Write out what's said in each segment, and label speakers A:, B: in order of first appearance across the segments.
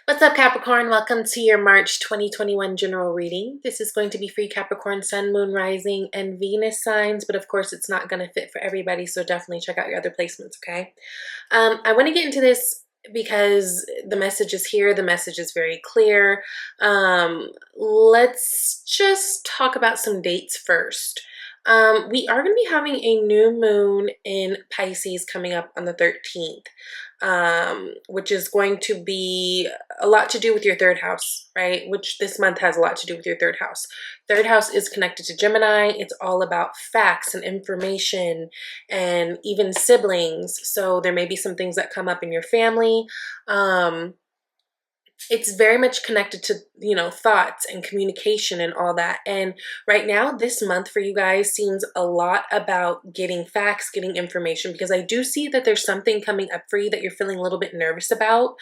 A: What's up, Capricorn? Welcome to your March 2021 general reading. This is going to be free Capricorn, Sun, Moon, Rising, and Venus signs, but of course it's not going to fit for everybody, so definitely check out your other placements, okay? I want to get into this because the message is here. The message is very clear. Let's just talk about some dates first. We are going to be having a new moon in Pisces coming up on the 13th, which is going to be a lot to do with your third house, right? Which this month has a lot to do with your third house. Third house is connected to Gemini. It's all about facts and information and even siblings. So there may be some things that come up in your family. It's very much connected to, thoughts and communication and all that. And right now, this month for you guys seems a lot about getting facts, getting information, because I do see that there's something coming up for you that you're feeling a little bit nervous about.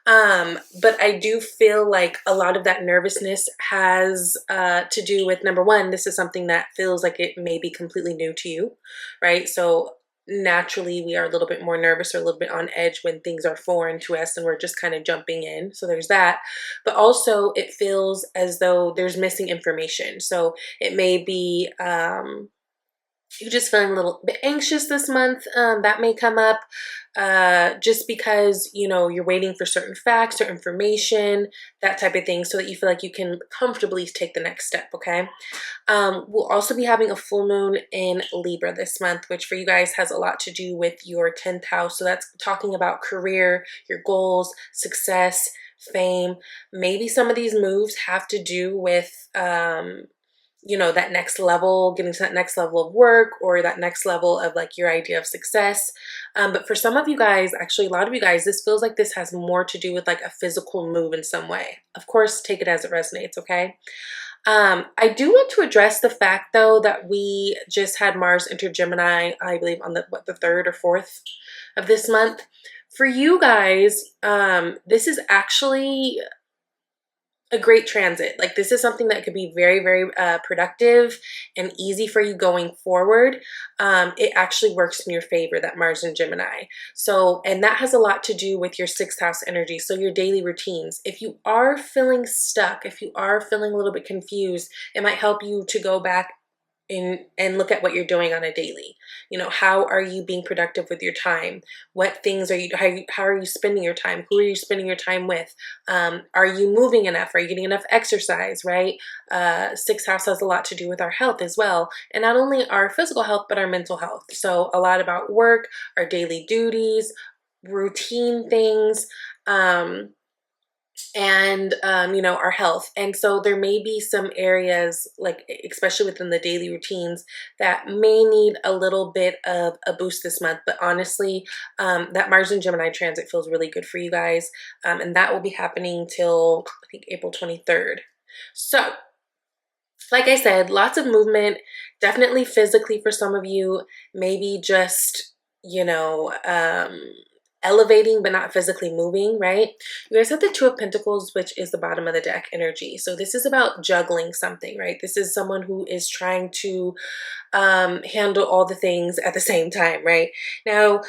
A: But I do feel like a lot of that nervousness has to do with, number one, this is something that feels like it may be completely new to you, right? So naturally we are a little bit more nervous or a little bit on edge when things are foreign to us and we're just kind of jumping in. So there's that. But also it feels as though there's missing information. So it may be you're just feeling a little bit anxious this month. That may come up just because, you're waiting for certain facts or information, that type of thing, so that you feel like you can comfortably take the next step, okay? We'll also be having a full moon in Libra this month, which for you guys has a lot to do with your 10th house. So that's talking about career, your goals, success, fame. Maybe some of these moves have to do with that next level, getting to that next level of work or that next level of like your idea of success. But for some of you guys, actually a lot of you guys, this feels like this has more to do with like a physical move in some way. Of course, take it as it resonates, okay? I do want to address the fact though that we just had Mars enter Gemini, I believe on the 3rd or 4th of this month. For you guys, this is actually a great transit. Like this is something that could be very, very productive and easy for you going forward. It actually works in your favor, that Mars in Gemini. So, and that has a lot to do with your 6th house energy. So your daily routines. If you are feeling stuck, if you are feeling a little bit confused, it might help you to go back and look at what you're doing on a daily. How are you being productive with your time? What things are you, how are you spending your time? Who are you spending your time with? Are you moving enough? Are you getting enough exercise, right? 6th house has a lot to do with our health as well. And not only our physical health, but our mental health. So a lot about work, our daily duties, routine things, and our health. And so there may be some areas, like especially within the daily routines, that may need a little bit of a boost this month. But honestly, that Mars and Gemini transit feels really good for you guys, and that will be happening till I think April 23rd. So like I said, lots of movement, definitely physically for some of you, maybe just elevating but not physically moving, right? You guys have the 2 of Pentacles, which is the bottom of the deck energy. So this is about juggling something, right? This is someone who is trying to handle all the things at the same time, right? Now,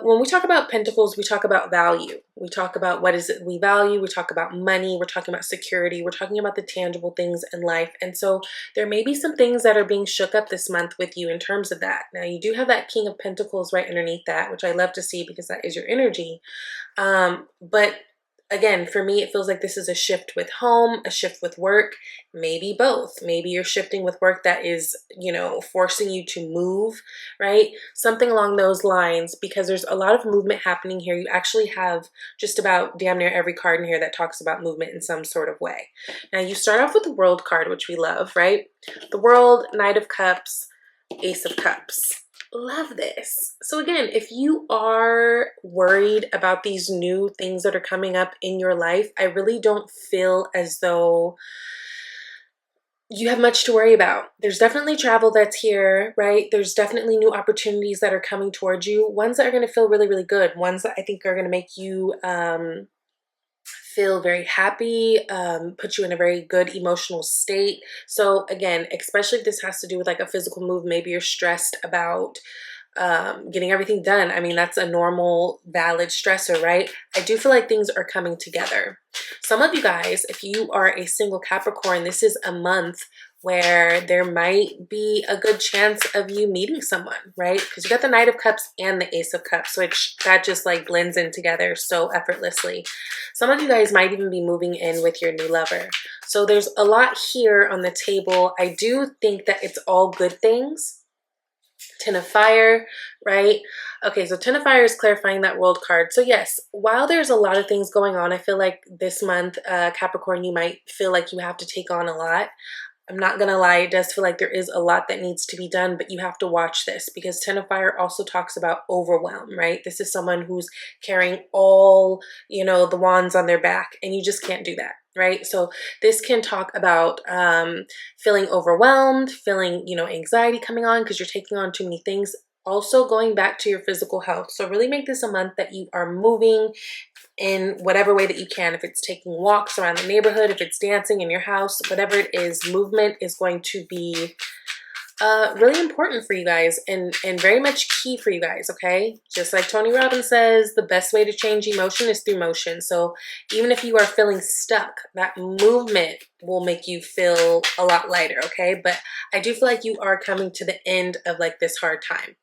A: when we talk about Pentacles, we talk about value. We talk about what is it we value. We talk about money. We're talking about security. We're talking about the tangible things in life. And so there may be some things that are being shook up this month with you in terms of that. Now, you do have that King of Pentacles right underneath that, which I love to see because that is your energy. But again, for me, it feels like this is a shift with home, a shift with work, maybe both. Maybe you're shifting with work that is, forcing you to move, right? Something along those lines, because there's a lot of movement happening here. You actually have just about damn near every card in here that talks about movement in some sort of way. Now, you start off with the World card, which we love, right? The World, Knight of Cups, Ace of Cups. Love this. So again, if you are worried about these new things that are coming up in your life, I really don't feel as though you have much to worry about. There's definitely travel that's here, right? There's definitely new opportunities that are coming towards you. Ones that are going to feel really, really good. Ones that I think are going to make you feel very happy, put you in a very good emotional state. So again, especially if this has to do with like a physical move, maybe you're stressed about getting everything done. I mean, that's a normal, valid stressor, right? I do feel like things are coming together. Some of you guys, if you are a single Capricorn, this is a month where there might be a good chance of you meeting someone, right? Because you got the Knight of Cups and the Ace of Cups, which that just like blends in together so effortlessly. Some of you guys might even be moving in with your new lover. So there's a lot here on the table. I do think that it's all good things. Ten of Fire, right? Okay, so Ten of Fire is clarifying that World card. So yes, while there's a lot of things going on, I feel like this month, Capricorn, you might feel like you have to take on a lot. I'm not gonna lie, it does feel like there is a lot that needs to be done, but you have to watch this because Ten of Fire also talks about overwhelm, right? This is someone who's carrying all, you know, the wands on their back, and you just can't do that, right? So this can talk about feeling overwhelmed, feeling, you know, anxiety coming on because you're taking on too many things. Also going back to your physical health. So really make this a month that you are moving in whatever way that you can. If it's taking walks around the neighborhood, if it's dancing in your house, whatever it is, movement is going to be really important for you guys and very much key for you guys, okay? Just like Tony Robbins says, the best way to change emotion is through motion. So even if you are feeling stuck, that movement will make you feel a lot lighter, okay? But I do feel like you are coming to the end of like this hard time.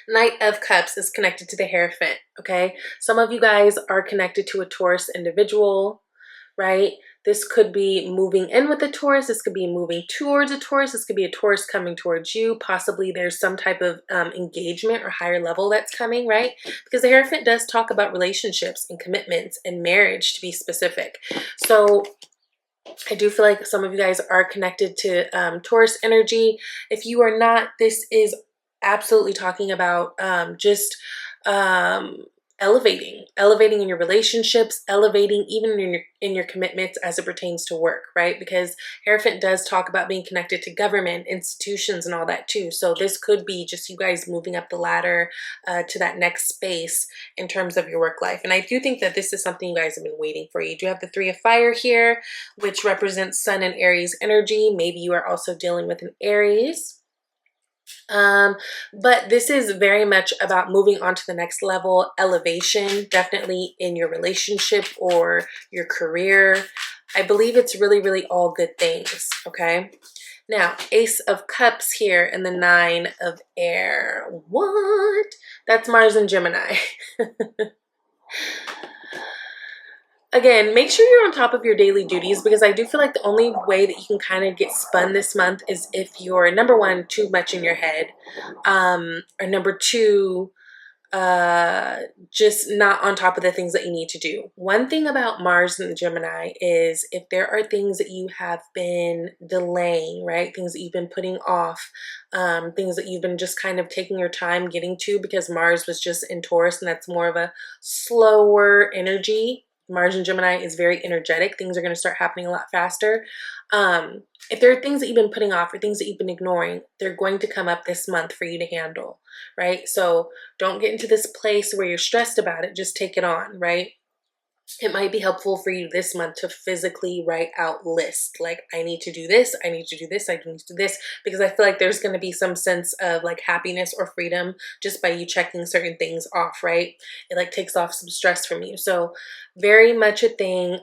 A: Knight of Cups is connected to the Hierophant, okay? Some of you guys are connected to a Taurus individual, right? This could be moving in with a Taurus. This could be moving towards a Taurus. This could be a Taurus coming towards you. Possibly there's some type of engagement or higher level that's coming, right? Because the Hierophant does talk about relationships and commitments and marriage, to be specific. So I do feel like some of you guys are connected to Taurus energy. If you are not, this is absolutely talking about just elevating in your relationships, elevating even in your commitments as it pertains to work, right? Because Hierophant does talk about being connected to government, institutions, and all that too. So this could be just you guys moving up the ladder to that next space in terms of your work life. And I do think that this is something you guys have been waiting for. You do have the Three of Fire here, which represents Sun and Aries energy. Maybe you are also dealing with an Aries. But this is very much about moving on to the next level, elevation, definitely in your relationship or your career. I believe it's really, really all good things, okay? Now, Ace of Cups here and the Nine of Air. What? That's Mars and Gemini. Again, make sure you're on top of your daily duties because I do feel like the only way that you can kind of get spun this month is if you're, number one, too much in your head, or number two, just not on top of the things that you need to do. One thing about Mars and the Gemini is if there are things that you have been delaying, right? Things that you've been putting off, things that you've been just kind of taking your time getting to because Mars was just in Taurus and that's more of a slower energy. Mars and Gemini is very energetic. Things are going to start happening a lot faster. If there are things that you've been putting off or things that you've been ignoring, they're going to come up this month for you to handle, right? So don't get into this place where you're stressed about it. Just take it on, right? It might be helpful for you this month to physically write out lists. Like, I need to do this, I need to do this, I need to do this, because I feel like there's going to be some sense of like happiness or freedom just by you checking certain things off, right? It like takes off some stress from you. So very much a thing.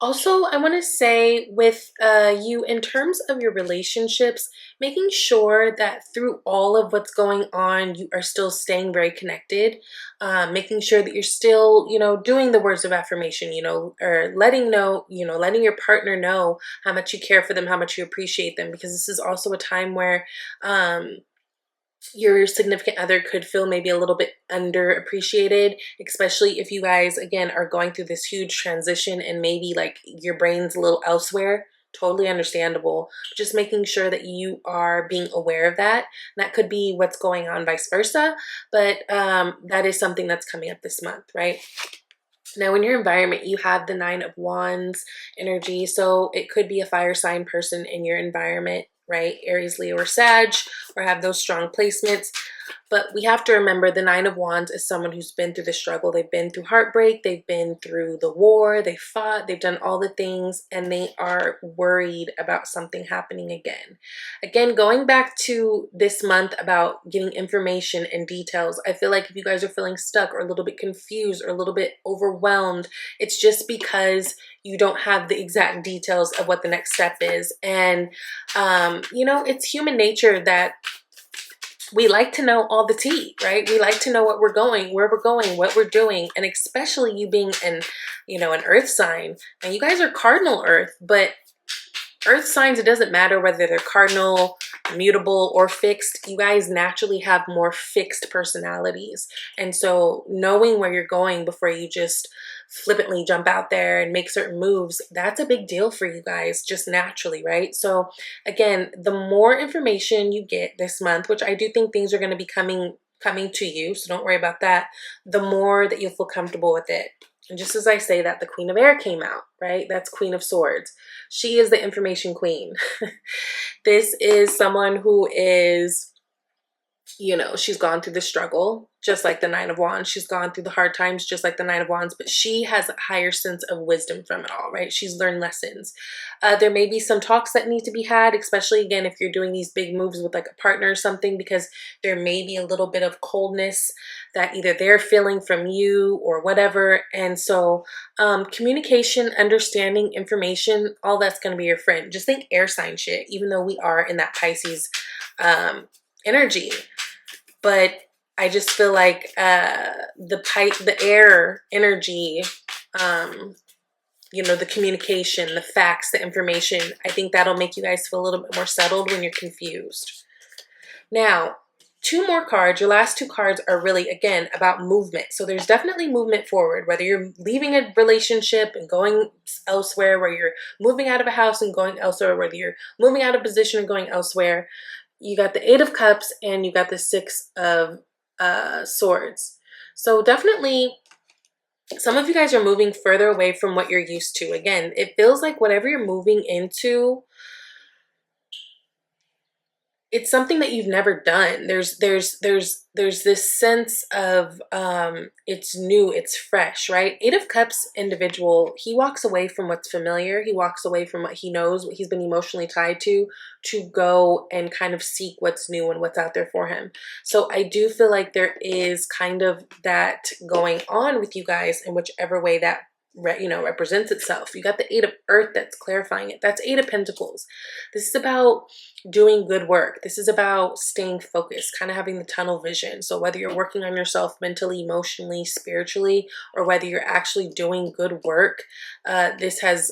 A: Also, I want to say with you in terms of your relationships, making sure that through all of what's going on, you are still staying very connected, making sure that you're still, you know, doing the words of affirmation, you know, or letting your partner know how much you care for them, how much you appreciate them, because this is also a time where your significant other could feel maybe a little bit underappreciated, especially if you guys, again, are going through this huge transition and maybe like your brain's a little elsewhere. Totally understandable. Just making sure that you are being aware of that. And that could be what's going on, vice versa. But that is something that's coming up this month, right? Now, in your environment, you have the Nine of Wands energy. So it could be a fire sign person in your environment, right? Aries, Leo, or Sag, or have those strong placements. But we have to remember the Nine of Wands is someone who's been through the struggle. They've been through heartbreak. They've been through the war. They fought. They've done all the things, and they are worried about something happening again. Again, going back to this month about getting information and details, I feel like if you guys are feeling stuck or a little bit confused or a little bit overwhelmed, it's just because you don't have the exact details of what the next step is. And, you know, it's human nature that we like to know all the tea, right? We like to know what we're going, where we're going, what we're doing. And especially you being an, you know, an earth sign. And you guys are cardinal earth, but earth signs, it doesn't matter whether they're cardinal, mutable, or fixed. You guys naturally have more fixed personalities. And so knowing where you're going before you just flippantly jump out there and make certain moves, that's a big deal for you guys just naturally, right? So again, the more information you get this month, which I do think things are going to be coming to you, so don't worry about that, the more that you'll feel comfortable with it. And just as I say that, the Queen of Air came out, right? That's Queen of Swords. She is the information queen. This is someone who is, you know, she's gone through the struggle, just like the Nine of Wands. She's gone through the hard times, just like the Nine of Wands, but she has a higher sense of wisdom from it all, right? She's learned lessons. There may be some talks that need to be had, especially, again, if you're doing these big moves with like a partner or something, because there may be a little bit of coldness that either they're feeling from you or whatever. And so communication, understanding, information, all that's going to be your friend. Just think air sign shit, even though we are in that Pisces energy. But I just feel like the air energy, you know, the communication, the facts, the information, I think that'll make you guys feel a little bit more settled when you're confused. Now, two more cards. Your last two cards are really, again, about movement. So there's definitely movement forward, whether you're leaving a relationship and going elsewhere, where you're moving out of a house and going elsewhere, whether you're moving out of position and going elsewhere. You got the Eight of Cups and you got the Six of Swords. So definitely some of you guys are moving further away from what you're used to. Again, it feels like whatever you're moving into, it's something that you've never done. There's this sense of it's new, it's fresh, right? Eight of Cups individual, he walks away from what's familiar. He walks away from what he knows, what he's been emotionally tied to go and kind of seek what's new and what's out there for him. So I do feel like there is kind of that going on with you guys in whichever way that represents itself. You got the Eight of Earth that's clarifying it. That's Eight of Pentacles. This is about doing good work. This is about staying focused, kind of having the tunnel vision. So whether you're working on yourself mentally, emotionally, spiritually, or whether you're actually doing good work, this has,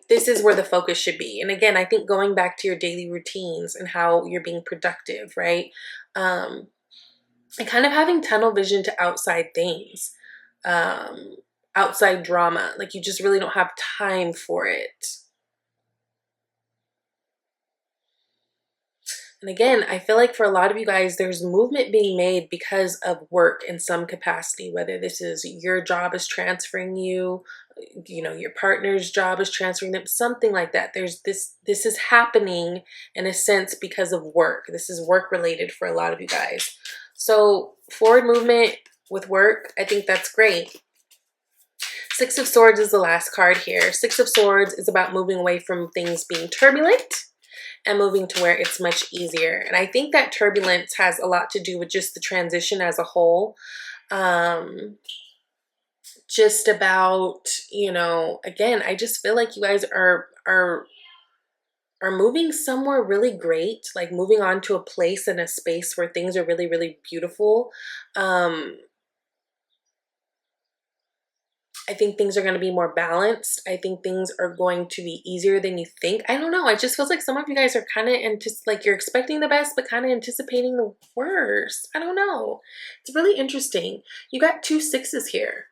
A: this is where the focus should be. And again, I think going back to your daily routines and how you're being productive, right? And kind of having tunnel vision to outside things. Outside drama, like you just really don't have time for it. And again, I feel like for a lot of you guys, there's movement being made because of work in some capacity, whether this is your job is transferring you, your partner's job is transferring them, something like that. This is happening in a sense because of work. This is work related for a lot of you guys. So forward movement with work, I think that's great. Six of Swords is the last card here. Six of Swords is about moving away from things being turbulent and moving to where it's much easier. And I think that turbulence has a lot to do with just the transition as a whole. Just about, again, I just feel like you guys are moving somewhere really great, like moving on to a place and a space where things are really, really beautiful. I think things are going to be more balanced. I think things are going to be easier than you think. I don't know. It just feels like some of you guys are kind of like you're expecting the best, but kind of anticipating the worst. I don't know. It's really interesting. You got two sixes here.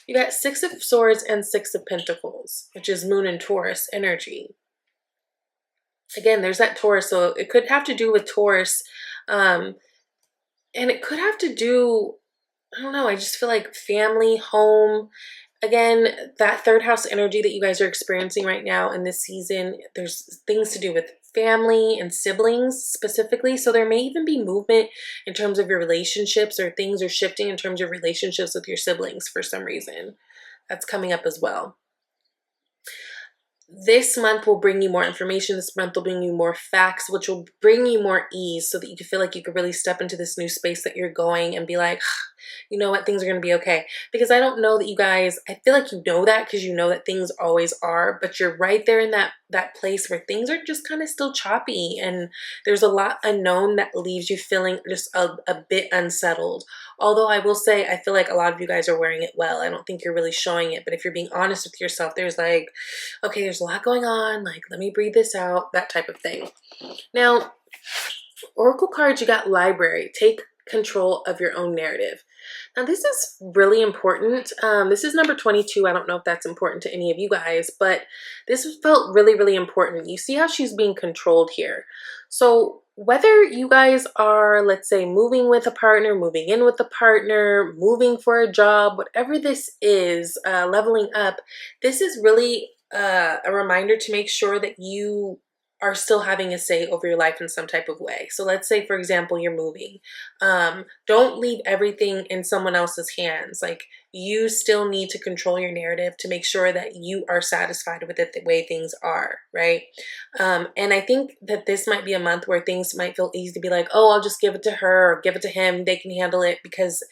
A: You got Six of Swords and Six of Pentacles, which is Moon and Taurus energy. Again, there's that Taurus. So it could have to do with Taurus. And it could have to do, I don't know. I just feel like family, home. Again, that third house energy that you guys are experiencing right now in this season, there's things to do with family and siblings specifically. So there may even be movement in terms of your relationships, or things are shifting in terms of relationships with your siblings for some reason. That's coming up as well. This month will bring you more information. This month will bring you more facts, which will bring you more ease so that you can feel like you could really step into this new space that you're going and be like, you know what, things are going to be okay. Because I don't know that you guys, I feel like you know that because you know that things always are, but you're right there in that place where things are just kind of still choppy, and there's a lot unknown that leaves you feeling just a bit unsettled. Although I will say, I feel like a lot of you guys are wearing it well. I don't think you're really showing it, but if you're being honest with yourself, there's like, okay, there's a lot going on, like, let me breathe this out, that type of thing. Now, Oracle cards, you got library. Take control of your own narrative. Now, this is really important. This is number 22. I don't know if that's important to any of you guys, but this felt really, really important. You see how she's being controlled here. So whether you guys are, let's say, moving with a partner, moving in with a partner, moving for a job, whatever this is, leveling up, this is really a reminder to make sure that you are still having a say over your life in some type of way. So let's say, for example, you're moving. Don't leave everything in someone else's hands. Like, you still need to control your narrative to make sure that you are satisfied with it the way things are, right? And I think that this might be a month where things might feel easy to be like, oh, I'll just give it to her or give it to him. They can handle it because,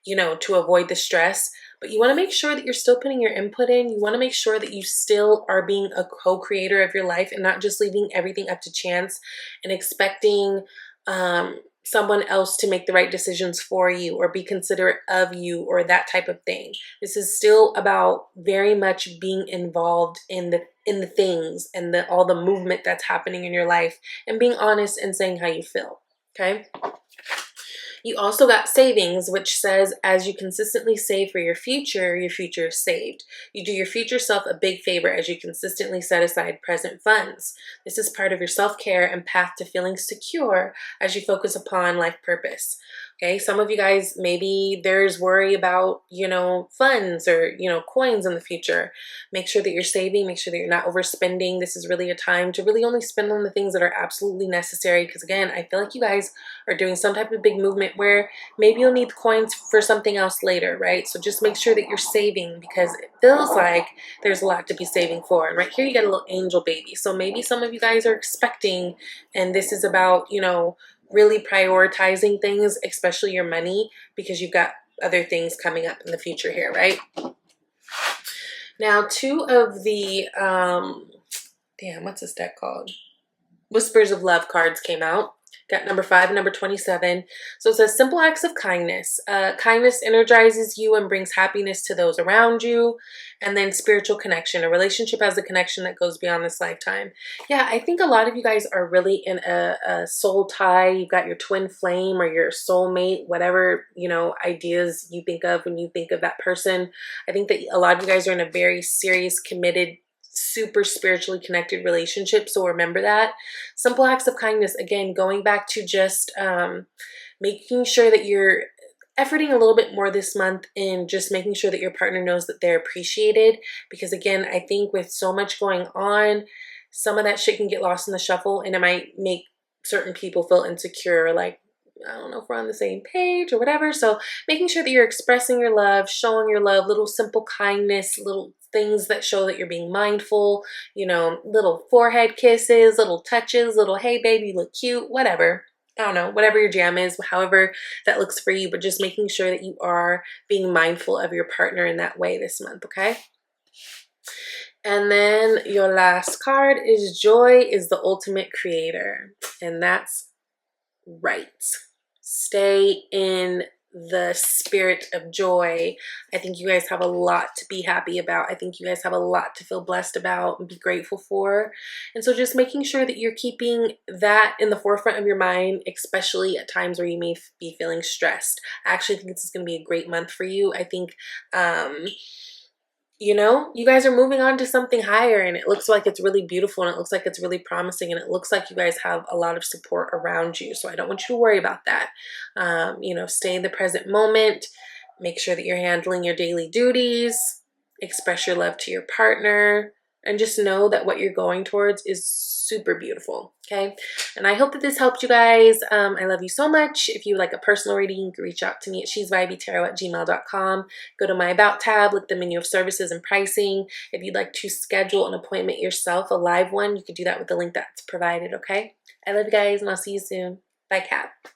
A: you know, to avoid the stress. But you want to make sure that you're still putting your input in. You want to make sure that you still are being a co-creator of your life and not just leaving everything up to chance and expecting someone else to make the right decisions for you or be considerate of you or that type of thing. This is still about very much being involved in the things and all the movement that's happening in your life, and being honest and saying how you feel. Okay. You also got savings, which says as you consistently save for your future is saved. You do your future self a big favor as you consistently set aside present funds. This is part of your self-care and path to feeling secure as you focus upon life purpose. Okay, some of you guys, maybe there's worry about, you know, funds or, you know, coins in the future. Make sure that you're saving, make sure that you're not overspending. This is really a time to really only spend on the things that are absolutely necessary. Because again, I feel like you guys are doing some type of big movement where maybe you'll need coins for something else later, right? So just make sure that you're saving, because it feels like there's a lot to be saving for. And right here, you got a little angel baby. So maybe some of you guys are expecting, and this is about, you know, really prioritizing things, especially your money, because you've got other things coming up in the future here, right? Now, two of the, what's this deck called? Whispers of Love cards came out. Got number 5 and number 27. So it says simple acts of kindness. Kindness energizes you and brings happiness to those around you. And then spiritual connection. A relationship has a connection that goes beyond this lifetime. Yeah, I think a lot of you guys are really in a soul tie. You've got your twin flame or your soulmate, whatever, you know, ideas you think of when you think of that person. I think that a lot of you guys are in a very serious, committed, super spiritually connected relationship. So remember that. Simple acts of kindness, again, going back to just making sure that you're efforting a little bit more this month in just making sure that your partner knows that they're appreciated. Because again, I think with so much going on, some of that shit can get lost in the shuffle, and it might make certain people feel insecure, like, I don't know if we're on the same page or whatever. So making sure that you're expressing your love, showing your love, little simple kindness, little things that show that you're being mindful, you know, little forehead kisses, little touches, little, hey baby, you look cute, whatever. I don't know, whatever your jam is, however that looks for you, but just making sure that you are being mindful of your partner in that way this month, okay? And then your last card is Joy is the Ultimate Creator. And that's right. Stay in the spirit of joy. I think you guys have a lot to be happy about. I think you guys have a lot to feel blessed about and be grateful for. And so just making sure that you're keeping that in the forefront of your mind, especially at times where you may be feeling stressed. I actually think this is going to be a great month for you. I think, you know, you guys are moving on to something higher, and it looks like it's really beautiful, and it looks like it's really promising, and it looks like you guys have a lot of support around you. So I don't want you to worry about that. You know, stay in the present moment. Make sure that you're handling your daily duties. Express your love to your partner. and just know that what you're going towards is super beautiful. Okay, and I hope that this helped you guys. I love you so much. If you like a personal reading, you can reach out to me at shesvibeytarot@gmail.com. Go to my About tab, look at the menu of services and pricing. If you'd like to schedule an appointment yourself, a live one, you could do that with the link that's provided. Okay, I love you guys, and I'll see you soon. Bye, Cap.